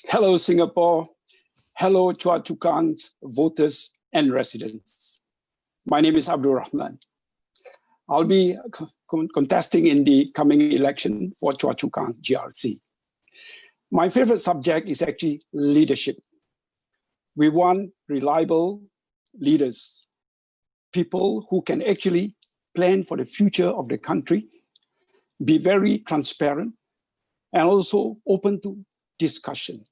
Hello, Singapore. Hello, Chua Kang's voters and residents. My name is Abdul Rahman. I'll be contesting in the coming election for Chua Kang GRC. My favorite subject is actually leadership. We want reliable leaders, people who can actually plan for the future of the country, be very transparent, and also open to discussion.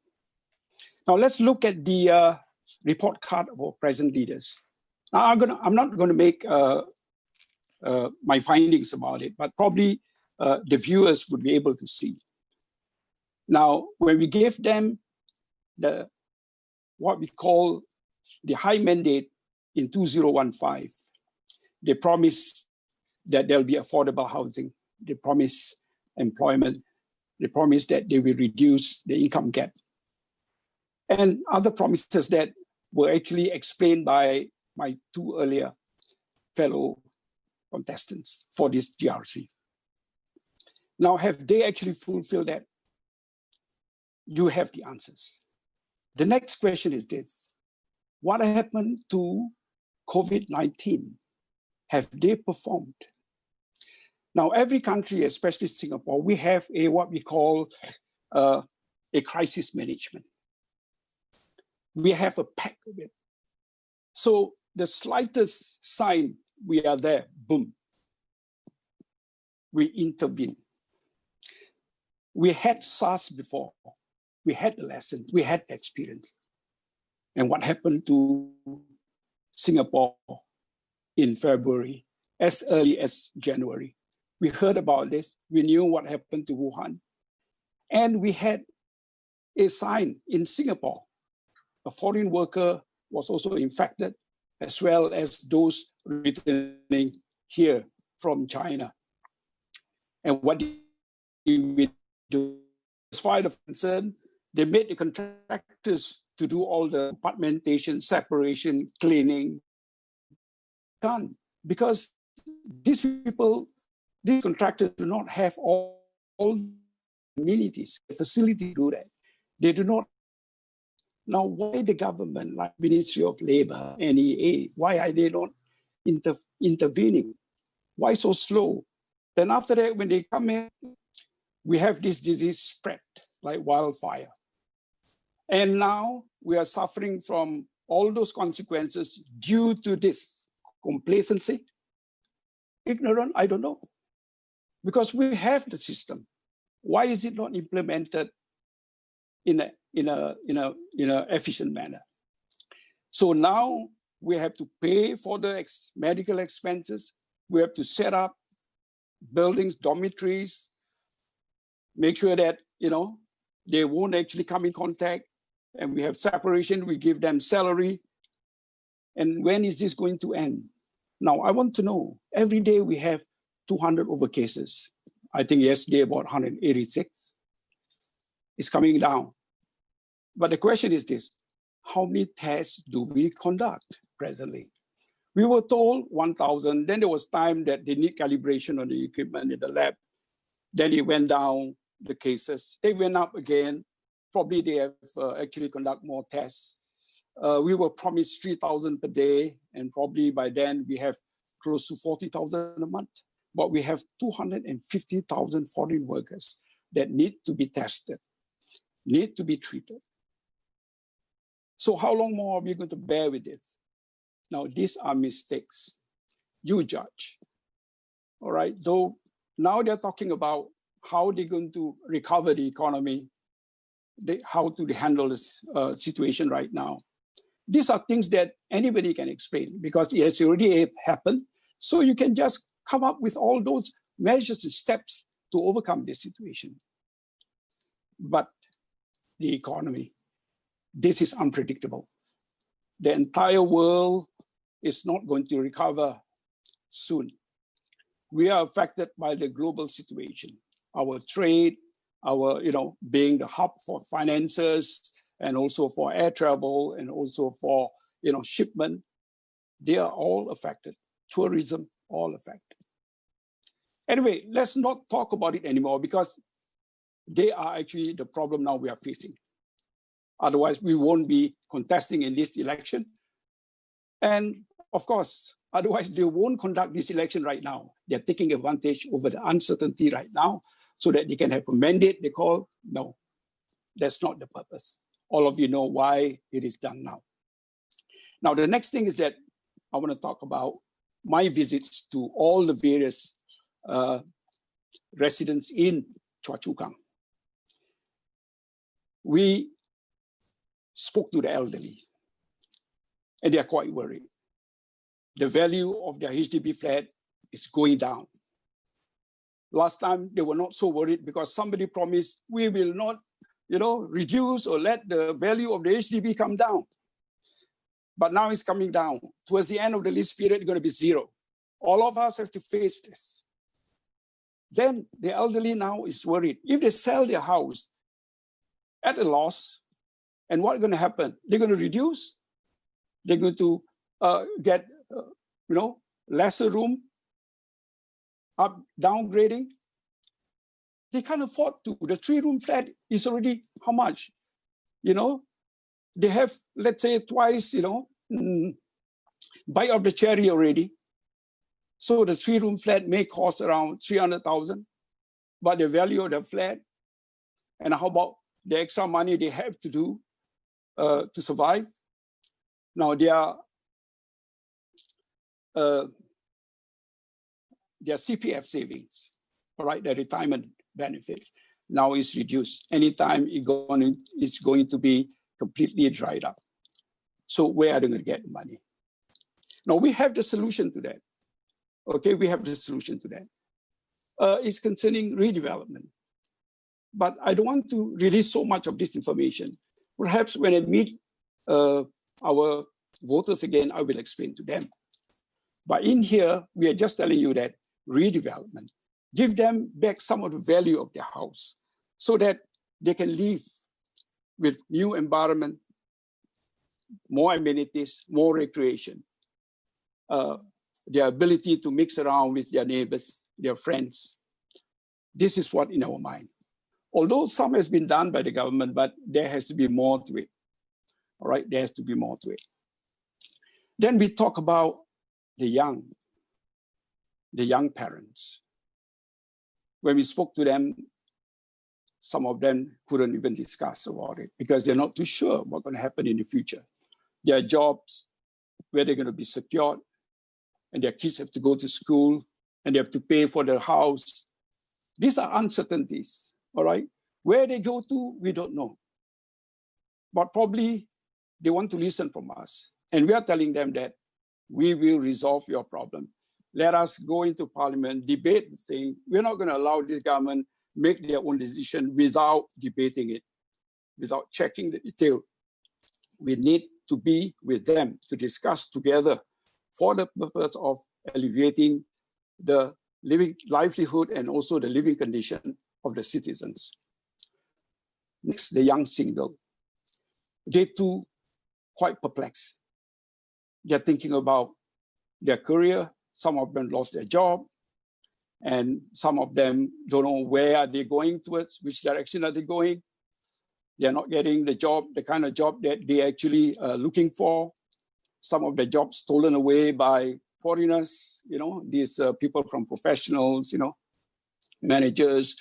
Now let's look at the report card of our present leaders. Now I'm not going to make my findings about it, but probably the viewers would be able to see. Now, when we gave them what we call the high mandate in 2015, they promised that there'll be affordable housing. They promised employment. They promised that they will reduce the income gap. And other promises that were actually explained by my two earlier fellow contestants for this GRC. Now, have they actually fulfilled that? You have the answers. The next question is this: what happened to COVID-19? Have they performed? Now, every country, especially Singapore, we have what we call a crisis management. We have a pack of it. So the slightest sign we are there, boom, we intervene. We had SARS before. We had the lesson, we had the experience. And what happened to Singapore in February, as early as January? We heard about this. We knew what happened to Wuhan. And we had a sign in Singapore. A foreign worker was also infected, as well as those returning here from China. And what did we do? As far as concerned, they made the contractors to do all the compartmentation, separation, cleaning. Done. Because these people, these contractors do not have all amenities, the facility to do that. They do not. Now, why the government, like Ministry of Labor, NEA, why are they not intervening? Why so slow? Then after that, when they come in, we have this disease spread like wildfire. And now we are suffering from all those consequences due to this complacency. Ignorant, I don't know. Because we have the system. Why is it not implemented in an efficient manner? So now we have to pay for the medical expenses. We have to set up buildings, dormitories, make sure that they won't actually come in contact, and we have separation. We give them salary. And when is this going to end? Now I want to know. Every day we have 200 over cases. I think yesterday about 186. It's coming down. But the question is this: how many tests do we conduct presently? We were told 1,000. Then there was time that they need calibration on the equipment in the lab. Then it went down, the cases. They went up again. Probably they have actually conduct more tests. We were promised 3,000 per day, and probably by then we have close to 40,000 a month. But we have 250,000 foreign workers that need to be tested, need to be treated. So how long more are we going to bear with this? Now, these are mistakes. You judge. All right. Though now they're talking about how they're going to recover the economy, how to handle this situation right now. These are things that anybody can explain because it has already happened. So you can just come up with all those measures and steps to overcome this situation. But the economy, this is unpredictable. The entire world is not going to recover soon. We are affected by the global situation. Our trade, our, being the hub for finances and also for air travel and also for, shipment, they are all affected. Tourism, all affected. Anyway, let's not talk about it anymore because they are actually the problem now we are facing. Otherwise, we won't be contesting in this election. And of course, otherwise they won't conduct this election right now. They're taking advantage over the uncertainty right now so that they can have a mandate they call. No, that's not the purpose. All of you know why it is done now. Now, the next thing is that I want to talk about my visits to all the various residents in Chua Kang. We spoke to the elderly, and they are quite worried. The value of their HDB flat is going down. Last time, they were not so worried because somebody promised we will not, reduce or let the value of the HDB come down. But now it's coming down. Towards the end of the lease period, it's going to be zero. All of us have to face this. Then the elderly now is worried. If they sell their house at a loss, and what's going to happen? They're going to reduce. They're going to get, lesser room, downgrading. They can't afford to. The 3-room flat is already how much? They have, let's say, twice, bite of the cherry already. So the 3-room flat may cost around 300,000, but the value of the flat, and how about the extra money they have to do to survive? Now their CPF savings, all right, their retirement benefits now is reduced. Anytime it's going to be completely dried up. So where are they going to get the money? Now we have the solution to that. Okay, we have the solution to that. It's concerning redevelopment. But I don't want to release so much of this information. Perhaps when I meet our voters again, I will explain to them. But in here, we are just telling you that redevelopment, give them back some of the value of their house so that they can live with new environment, more amenities, more recreation, their ability to mix around with their neighbors, their friends. This is what in our mind. Although some has been done by the government, but there has to be more to it. All right, there has to be more to it. Then we talk about the young parents. When we spoke to them, some of them couldn't even discuss about it because they're not too sure what's going to happen in the future. Their jobs, where they're going to be secured, and their kids have to go to school, and they have to pay for their house. These are uncertainties, all right? Where they go to, we don't know. But probably they want to listen from us. And we are telling them that we will resolve your problem. Let us go into parliament, debate the thing. We're not going to allow this government make their own decision without debating it, without checking the detail. We need to be with them to discuss together for the purpose of alleviating the livelihood and also the living condition of the citizens. Next, the young single. They too quite perplexed. They're thinking about their career. Some of them lost their job, and some of them don't know where are they going towards, which direction are they going. They're not getting the job, the kind of job that they actually are looking for. Some of the jobs stolen away by foreigners, these people from professionals, managers,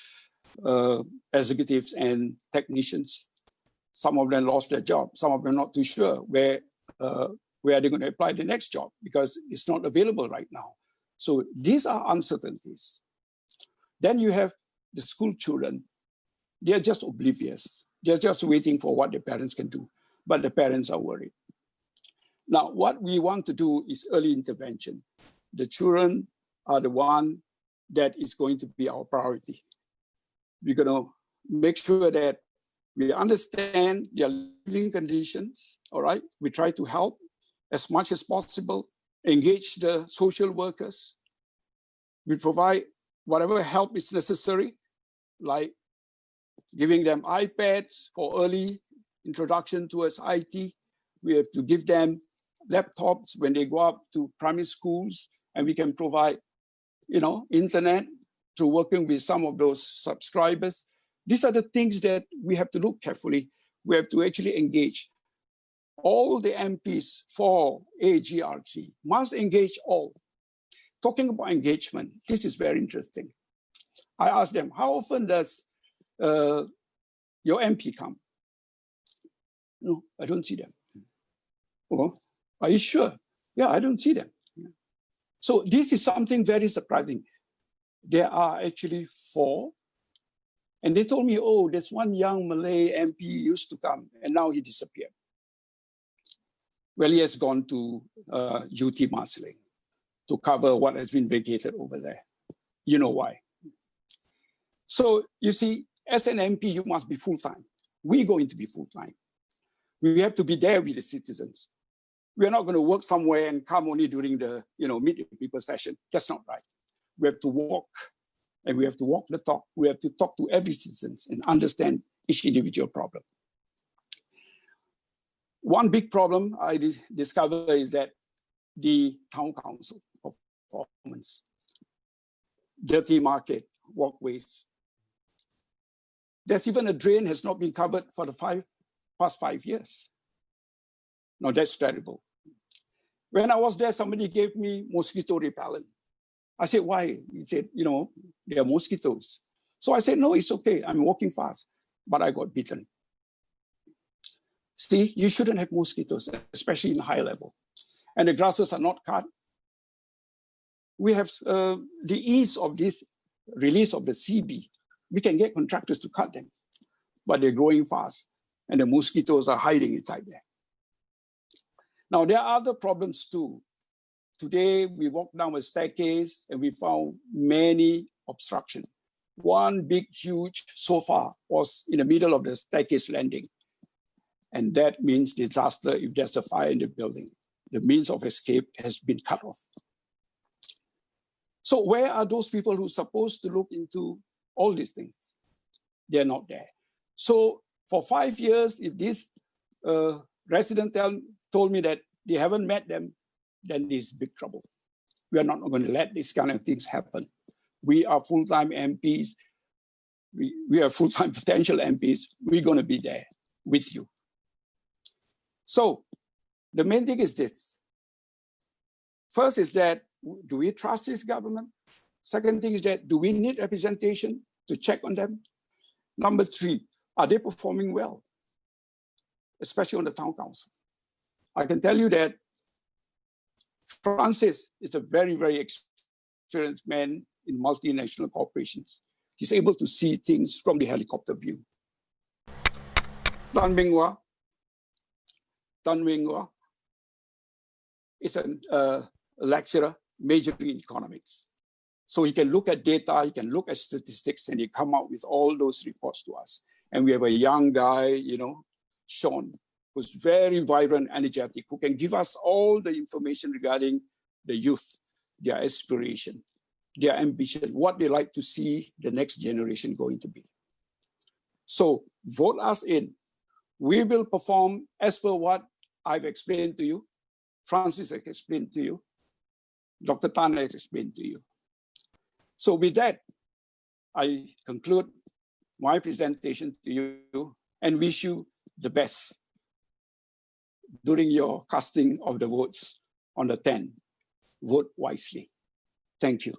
executives, and technicians. Some of them lost their job. Some of them not too sure where are they going to apply the next job because it's not available right now. So these are uncertainties. Then you have the school children. They're just oblivious. They're just waiting for what their parents can do, but the parents are worried. Now, what we want to do is early intervention. The children are the one that is going to be our priority. We're going to make sure that we understand their living conditions, all right? We try to help as much as possible, engage the social workers. We provide whatever help is necessary, like giving them iPads for early introduction towards IT. We have to give them laptops when they go up to primary schools, and we can provide, internet through working with some of those subscribers. These are the things that we have to look carefully. we have to actually engage all the MPs for AGRC, must engage all. Talking about engagement, this is very interesting. I asked them, how often does your MP come? No, I don't see them. Oh, are you sure? Yeah, I don't see them. So this is something very surprising. There are actually 4. And they told me, oh, there's one young Malay MP used to come, and now he disappeared. Well, he has gone to UT Marsiling to cover what has been vacated over there. You know why. So you see, as an MP, you must be full-time. We're going to be full-time. We have to be there with the citizens. We're not going to work somewhere and come only during the meet the people session. That's not right. We have to walk, and we have to walk the talk. We have to talk to every citizen and understand each individual problem. One big problem I discovered is that the town council performance, dirty market, walkways. There's even a drain has not been covered for the past 5 years. Now that's terrible. When I was there, somebody gave me mosquito repellent. I said, why? He said, there are mosquitoes. So I said, no, it's okay. I'm walking fast, but I got bitten. See, you shouldn't have mosquitoes, especially in high level. And the grasses are not cut. We have the ease of this release of the CB. We can get contractors to cut them, but they're growing fast and the mosquitoes are hiding inside there. Now, there are other problems too. Today, we walked down a staircase and we found many obstructions. One big, huge sofa was in the middle of the staircase landing. And that means disaster if there's a fire in the building. The means of escape has been cut off. So where are those people who are supposed to look into all these things? They're not there. So for 5 years, if this resident told me that they haven't met them, then there's big trouble. We are not going to let these kind of things happen. We are full-time MPs. We are full-time potential MPs. We're going to be there with you. So the main thing is this. First is that, do we trust this government? Second thing is that, do we need representation to check on them? Number 3, are they performing well? Especially on the town council. I can tell you that Francis is a very, very experienced man in multinational corporations. He's able to see things from the helicopter view. Tan Wing Wah is a lecturer majoring in economics. So he can look at data, he can look at statistics, and he come out with all those reports to us. And we have a young guy, Sean, who's very vibrant, energetic, who can give us all the information regarding the youth, their aspiration, their ambition, what they like to see the next generation going to be. So vote us in. We will perform as per what I've explained to you, Francis has explained to you, Dr. Tan has explained to you. So with that, I conclude my presentation to you and wish you the best during your casting of the votes on the 10th. Vote wisely. Thank you.